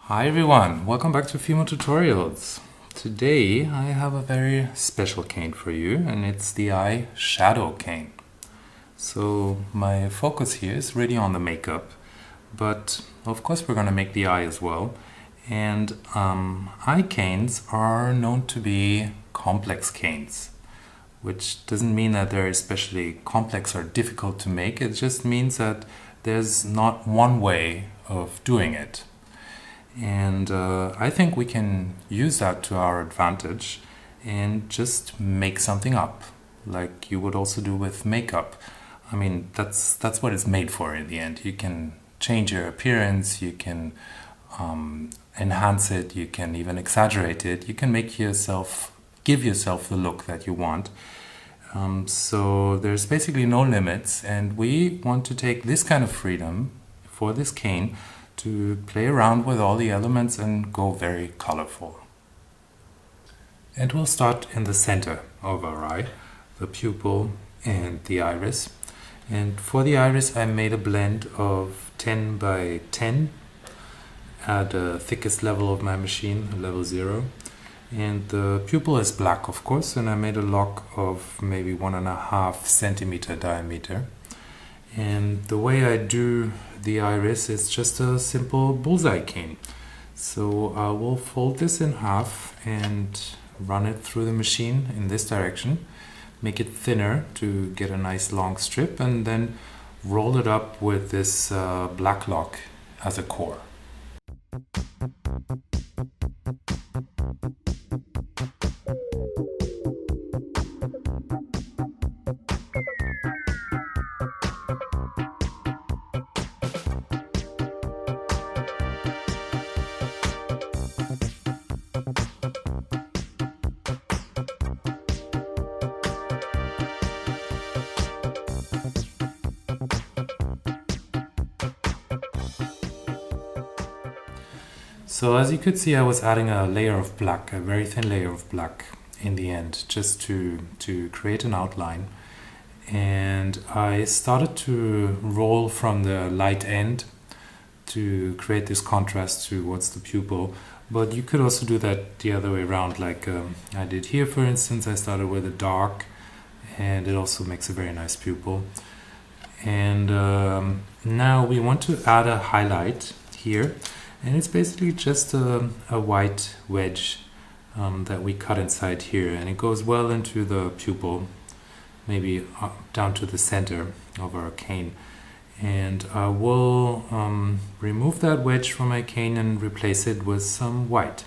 Hi everyone, welcome back to Fimo Tutorials. Today I have a very special cane for you, and it's the eyeshadow cane. So my focus here is really on the makeup, but of course we're going to make the eye as well. And eye canes are known to be complex canes, which doesn't mean that they're especially complex or difficult to make. It just means that there's not one way of doing it. And I think we can use that to our advantage and just make something up, like you would also do with makeup. I mean, that's what it's made for in the end. You can change your appearance, you can enhance it, you can even exaggerate it. You can give yourself the look that you want. So there's basically no limits, and we want to take this kind of freedom for this cane to play around with all the elements and go very colorful. And we'll start in the center of our eye, the pupil and the iris. And for the iris I made a blend of 10 by 10 at the thickest level of my machine, level 0. And the pupil is black, of course, and I made a lock of maybe 1.5 centimeter diameter. And the way I do the iris is just a simple bullseye cane. So I will fold this in half and run it through the machine in this direction, make it thinner to get a nice long strip, and then roll it up with this black lock as a core. So as you could see, I was adding a layer of black, a very thin layer of black in the end, just to create an outline. And I started to roll from the light end to create this contrast towards the pupil. But you could also do that the other way around, like I did here, for instance. I started with a dark, and it also makes a very nice pupil. And now we want to add a highlight here. And it's basically just a white wedge that we cut inside here, and it goes well into the pupil, maybe down to the center of our cane. And I will remove that wedge from my cane and replace it with some white.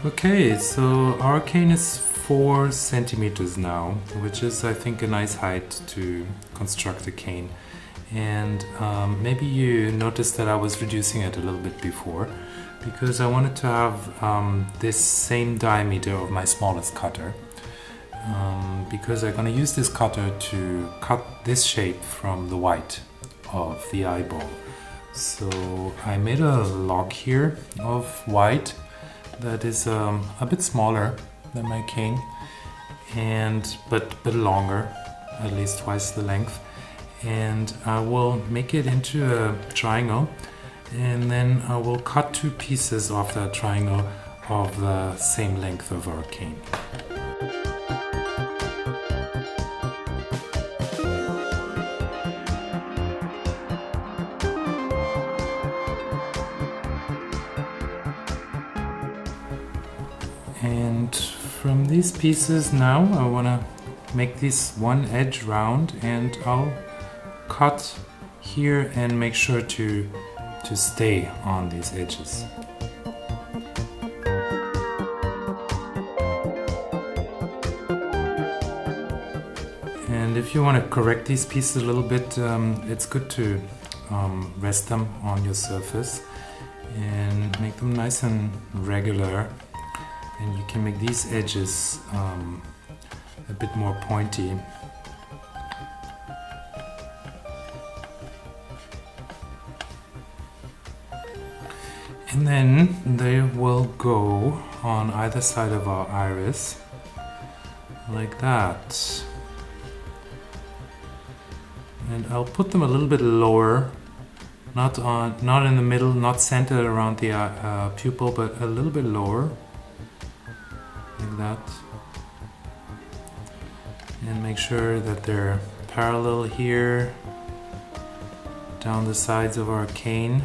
Okay, so our cane is 4 centimeters now, which is, I think, a nice height to construct a cane. And maybe you noticed that I was reducing it a little bit before, because I wanted to have this same diameter of my smallest cutter, because I'm going to use this cutter to cut this shape from the white of the eyeball. So I made a log here of white that is a bit smaller than my cane, but longer, at least twice the length. And I will make it into a triangle, and then I will cut 2 pieces off that triangle of the same length of our cane. And from these pieces now I want to make this one edge round, and I'll cut here and make sure to stay on these edges. And if you want to correct these pieces a little bit, it's good to rest them on your surface and make them nice and regular. and you can make these edges a bit more pointy. And then they will go on either side of our iris, like that. And I'll put them a little bit lower, not in the middle, not centered around the pupil, but a little bit lower, like that. And make sure that they're parallel here, down the sides of our cane.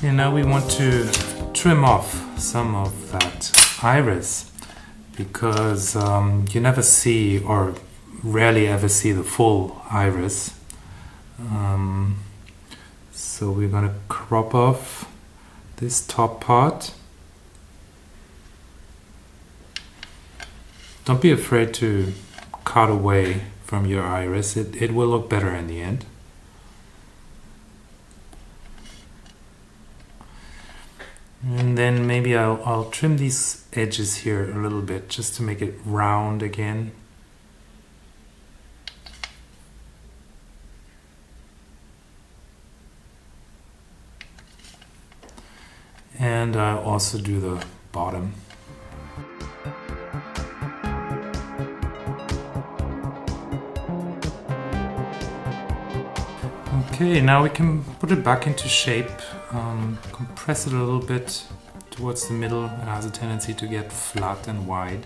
And now we want to trim off some of that iris, because you never see, or rarely ever see, the full iris. So we're going to crop off this top part. Don't be afraid to cut away from your iris. It will look better in the end. And then maybe I'll trim these edges here a little bit, just to make it round again. And I'll also do the bottom. Okay, now we can put it back into shape. Compress it a little bit towards the middle. It has a tendency to get flat and wide.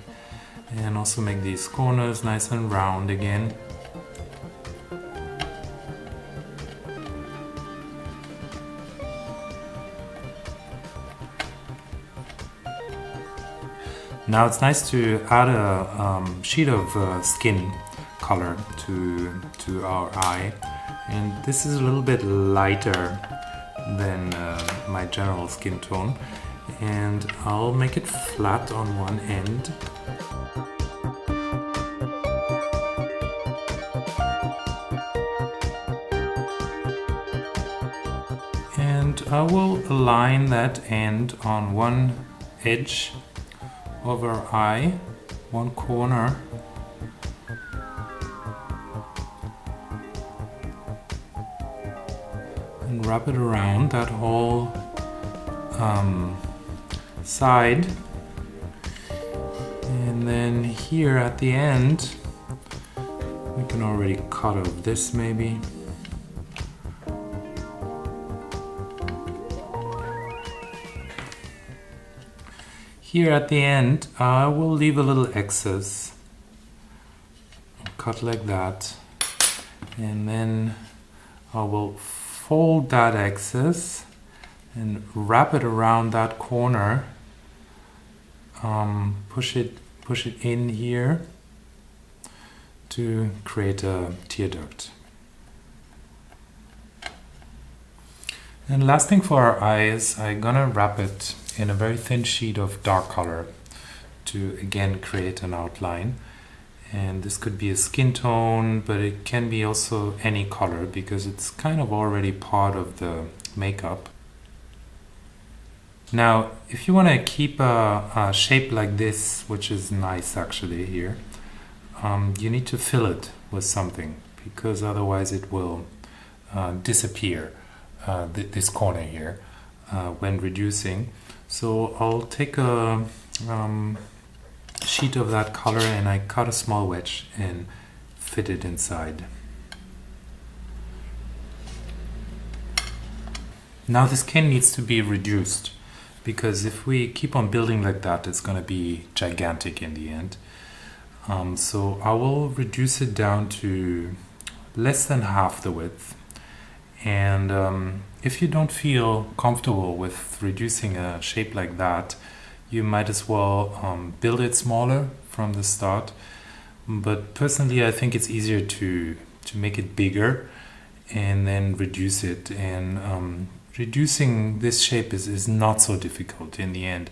And also make these corners nice and round again. Now it's nice to add a sheet of skin color to our eye. And this is a little bit lighter than my general skin tone, and I'll make it flat on one end. And I will align that end on one edge of our eye, one corner. And wrap it around that whole side. And then here at the end, we can already cut off this maybe. Here at the end, I will leave a little excess. Cut like that. And then I will fold that excess and wrap it around that corner. Push it in here to create a tear duct. And last thing for our eyes, I'm gonna wrap it in a very thin sheet of dark color to again create an outline. And this could be a skin tone, but it can be also any color because it's kind of already part of the makeup. Now, if you want to keep a shape like this, which is nice actually here, you need to fill it with something, because otherwise it will disappear, this corner here, when reducing. So I'll take a sheet of that color and I cut a small wedge and fit it inside. Now this cane needs to be reduced, because if we keep on building like that, it's going to be gigantic in the end. So I will reduce it down to less than half the width. And if you don't feel comfortable with reducing a shape like that, you might as well build it smaller from the start. But personally, I think it's easier to make it bigger and then reduce it. And reducing this shape is not so difficult in the end.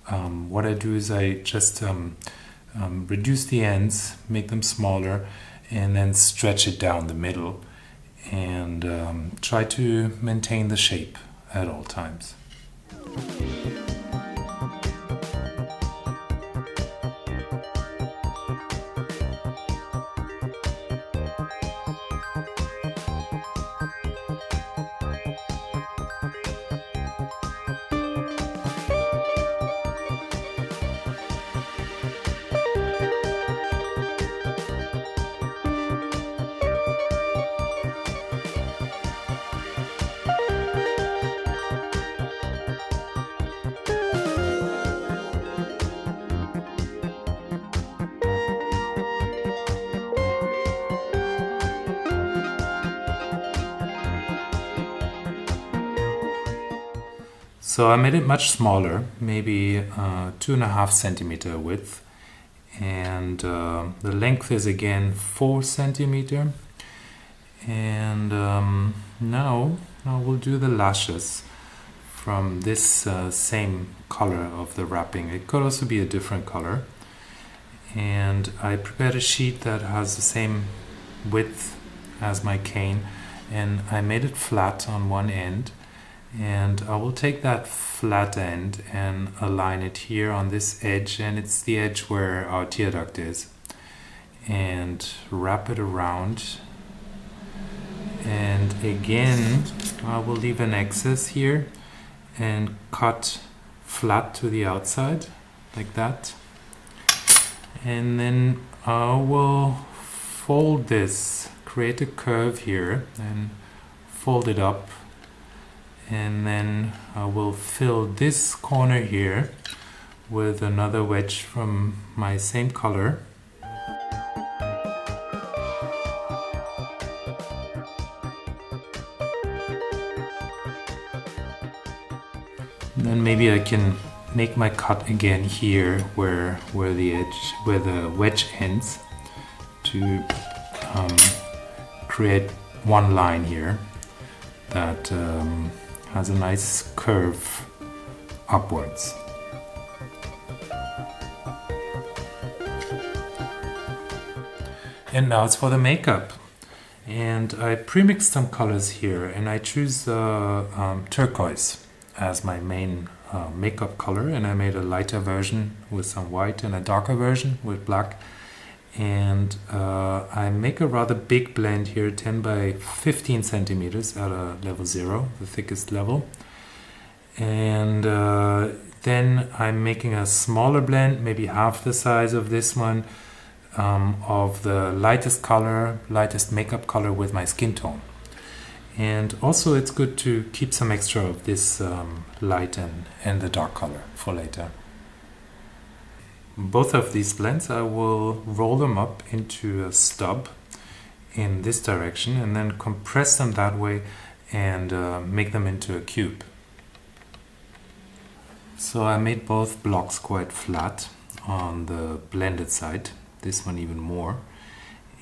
What I do is I just reduce the ends, make them smaller, and then stretch it down the middle and try to maintain the shape at all times. So I made it much smaller, maybe 2.5 centimeter width, and the length is again 4 centimeter. And now I will do the lashes from this same color of the wrapping. It could also be a different color. And I prepared a sheet that has the same width as my cane, and I made it flat on one end. And I will take that flat end and align it here on this edge, and it's the edge where our tear duct is, and wrap it around. And again I will leave an excess here and cut flat to the outside like that, and then I will fold this, create a curve here and fold it up. And then I will fill this corner here with another wedge from my same color. Then maybe I can make my cut again here where the wedge ends, to create one line here that has a nice curve upwards. And now it's for the makeup. And I pre-mixed some colors here, and I choose turquoise as my main makeup color, and I made a lighter version with some white and a darker version with black. And I make a rather big blend here, 10 by 15 centimeters at a level 0, the thickest level. And then I'm making a smaller blend, maybe half the size of this one, of the lightest color, lightest makeup color with my skin tone. And also it's good to keep some extra of this light and the dark color for later. Both of these blends, I will roll them up into a stub in this direction and then compress them that way and make them into a cube. So I made both blocks quite flat on the blended side, this one even more.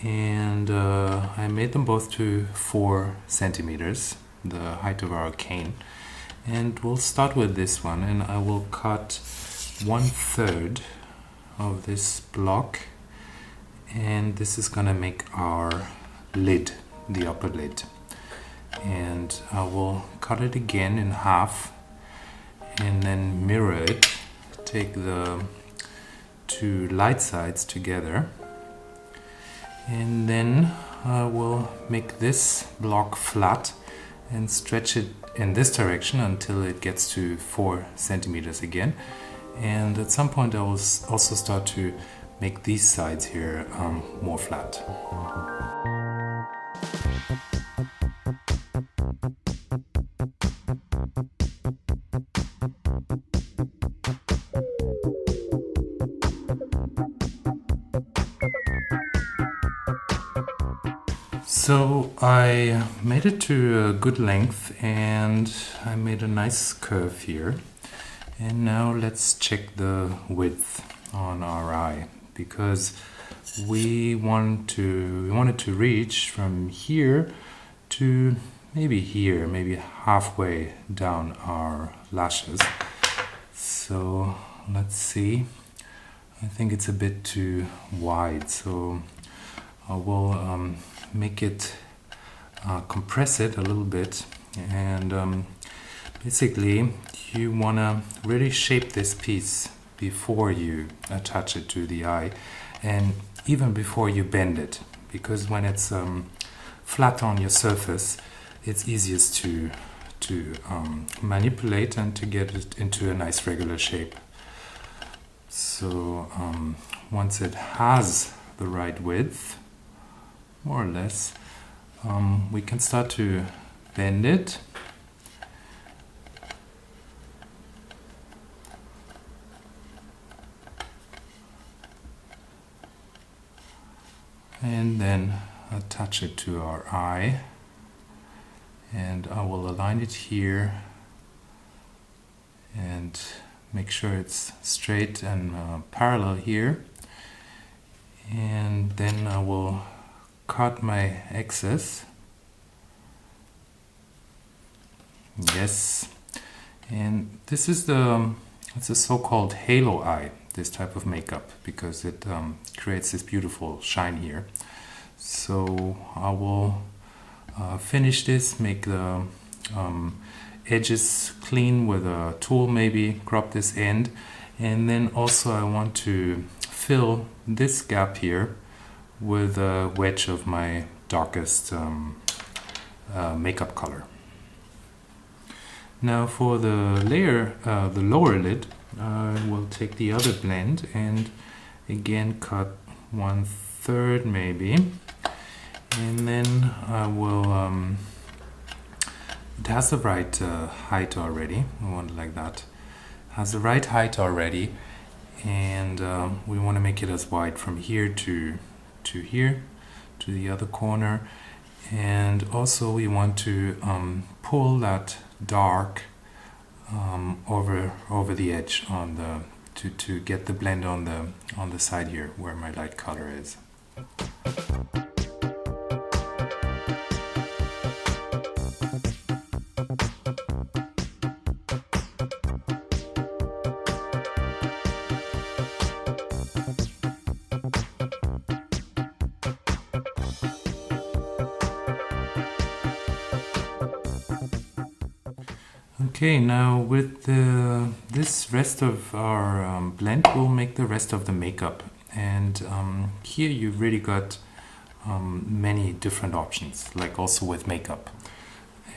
And I made them both to 4 centimeters, the height of our cane. And we'll start with this one, and I will cut 1/3 of this block, and this is gonna make our lid, the upper lid. And I will cut it again in half and then mirror it, take the two light sides together, and then I will make this block flat and stretch it in this direction until it gets to 4 centimeters again. And at some point I will also start to make these sides here more flat. So I made it to a good length and I made a nice curve here. And now let's check the width on our eye, because we wanted to reach from here to maybe here, maybe halfway down our lashes. So let's see. I think it's a bit too wide, so I will compress it a little bit, and Basically, you want to really shape this piece before you attach it to the eye, and even before you bend it, because when it's flat on your surface, it's easiest to manipulate and to get it into a nice regular shape. So once it has the right width, more or less, we can start to bend it. And then attach it to our eye, and I will align it here and make sure it's straight and parallel here, and then I will cut my excess. Yes, and this is it's a so-called halo eye, this type of makeup, because it creates this beautiful shine here. So I will finish this, make the edges clean with a tool, maybe crop this end, and then also I want to fill this gap here with a wedge of my darkest makeup color. Now for the layer, the lower lid, I will take the other blend and again cut 1/3 maybe, and then I will it has the right height already. I want it like that. It has the right height already, and we want to make it as wide from here to here, to the other corner, and also we want to pull that dark over the edge on the to get the blend on the side here where my light color is. Okay, now with this rest of our blend, we'll make the rest of the makeup. And here you've really got many different options, like also with makeup.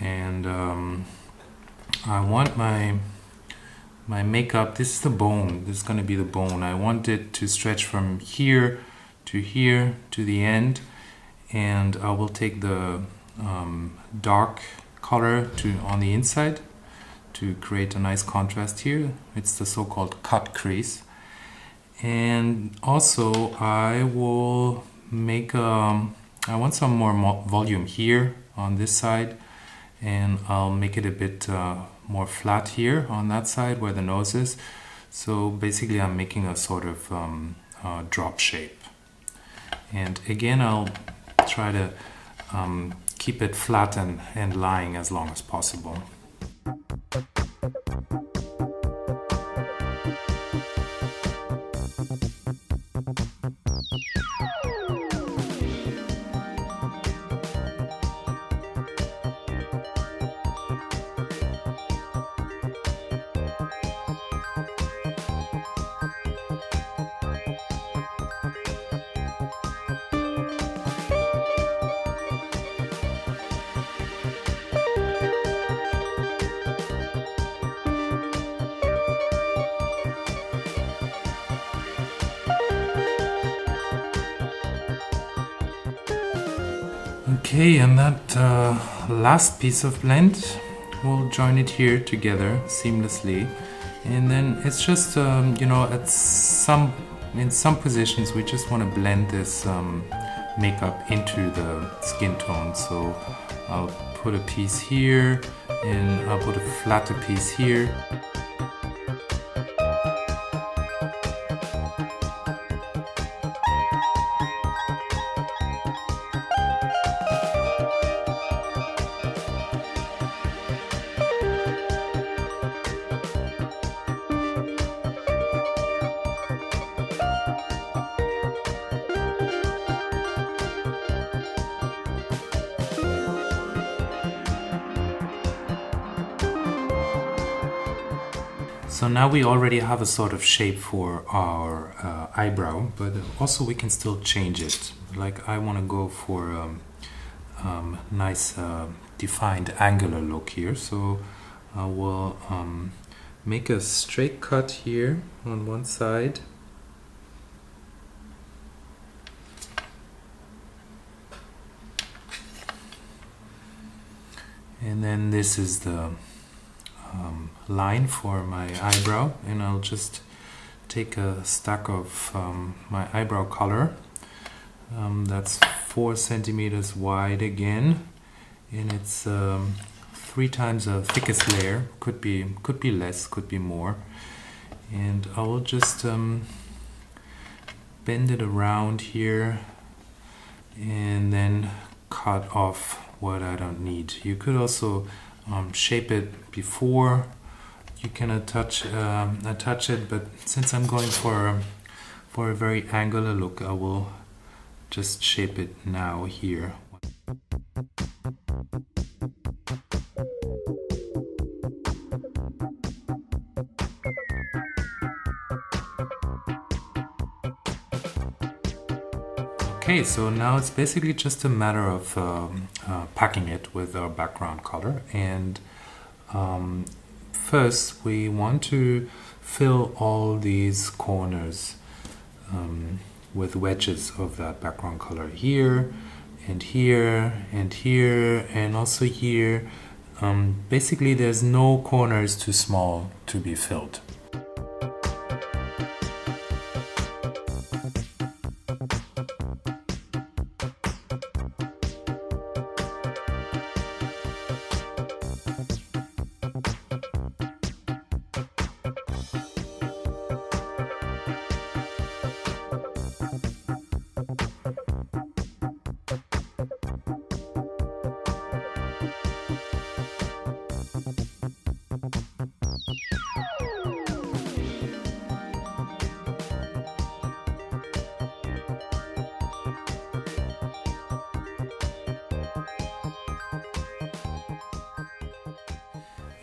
And I want my makeup, this is the bone, this is going to be the bone. I want it to stretch from here to the end. And I will take the dark color on the inside to create a nice contrast here. It's the so-called cut crease. And also I will make I want some more volume here on this side, and I'll make it a bit more flat here on that side where the nose is. So basically I'm making a sort of drop shape. And again, I'll try to keep it flat and lying as long as possible. Okay, and that last piece of blend, we'll join it here together seamlessly, and then it's just you know, in some positions we just want to blend this makeup into the skin tone. So I'll put a piece here, and I'll put a flatter piece here. So now we already have a sort of shape for our eyebrow, but also we can still change it. Like I want to go for nice defined angular look here, so I will make a straight cut here on one side. And then this is the line for my eyebrow, and I'll just take a stack of my eyebrow color. That's 4 centimeters wide again, and it's 3 times the thickest layer. Could be less, could be more. And I will just bend it around here and then cut off what I don't need. You could also shape it before you can attach it, but since I'm going for a very angular look, I will just shape it now here. Okay, so now it's basically just a matter of packing it with our background color. And first we want to fill all these corners with wedges of that background color here and here and here and also here. Basically there's no corners too small to be filled.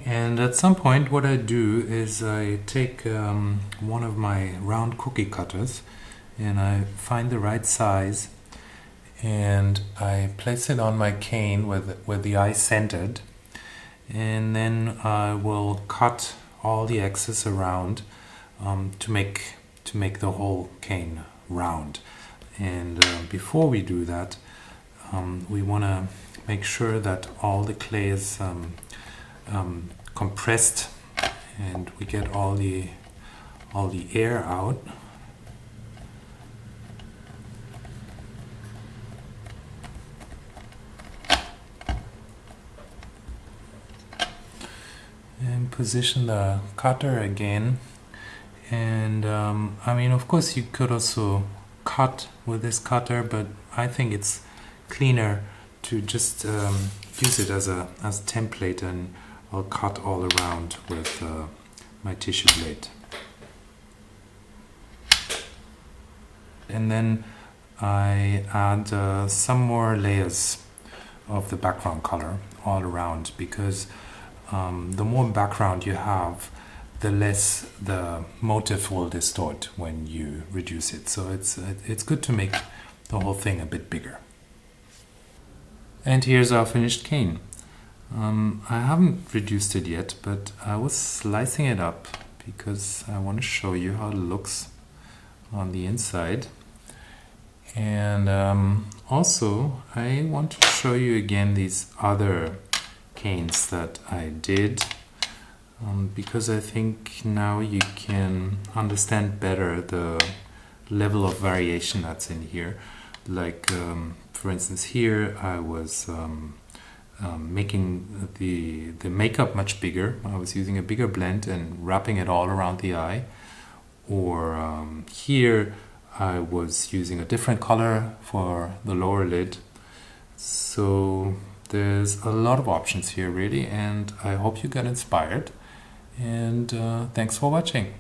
And at some point what I do is I take one of my round cookie cutters and I find the right size and I place it on my cane with the eye centered, and then I will cut all the excess around to make the whole cane round. And before we do that, we want to make sure that all the clay is compressed and we get all the air out. And position the cutter again. And I mean, of course you could also cut with this cutter, but I think it's cleaner to just use it as a template, and I'll cut all around with my tissue blade. And then I add some more layers of the background color all around, because the more background you have, the less the motif will distort when you reduce it. So it's good to make the whole thing a bit bigger. And here's our finished cane. I haven't reduced it yet, but I was slicing it up because I want to show you how it looks on the inside. And also I want to show you again these other canes that I did, because I think now you can understand better the level of variation that's in here. Like for instance, here I was making the makeup much bigger. I was using a bigger blend and wrapping it all around the eye. Or here I was using a different color for the lower lid. So there's a lot of options here really, and I hope you got inspired, and thanks for watching.